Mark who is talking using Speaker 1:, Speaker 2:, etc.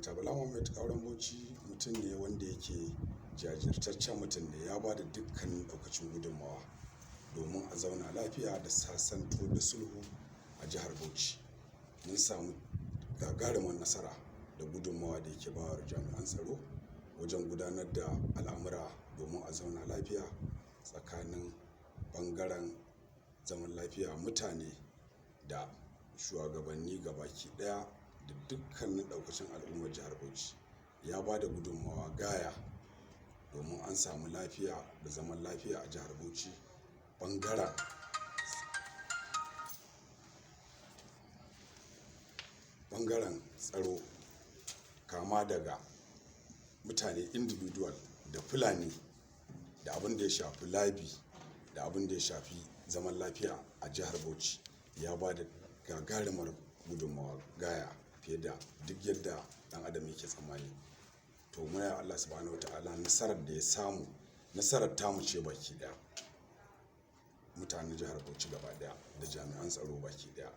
Speaker 1: Sanata Bala Muhammad Kauran Bauchi mutum ne wanda yake jajirtaccen mutum ne, ya ba da dukkanin ɗaukacin gudunmawa domin a zauna lafiya da sasanto da sulhu a jihar Bauchi. Mun samu gagarumin nasara da gudunmawa da yake bawa jami'an tsaro wajen gudanar da al'amura domin a zauna lafiya tsakanin ɓangaren zaman lafiya mutane da shugabanni gabaki ɗaya da dukkanin ɗaukacin al'ummar jihar Bauchi. Ya ba da gudunmawa gaya domin an samu lafiya da zaman lafiya a jihar Bauchi. Ɓangaren tsaro, kama daga mutane individual da Fulani da abin da ya shafi labi da abin da ya shafi zaman lafiya a jihar Bauchi, ya ba da gagarumar gudunmawa gaya fiye da duk yadda ɗan adam yake tsammani. To muna Allah subhanahu wataala nasarar da ya samu, nasarar tamu ce baki ɗaya, mutanen jihar Bauchi gaba ɗaya da jami'an tsaro baki ɗaya.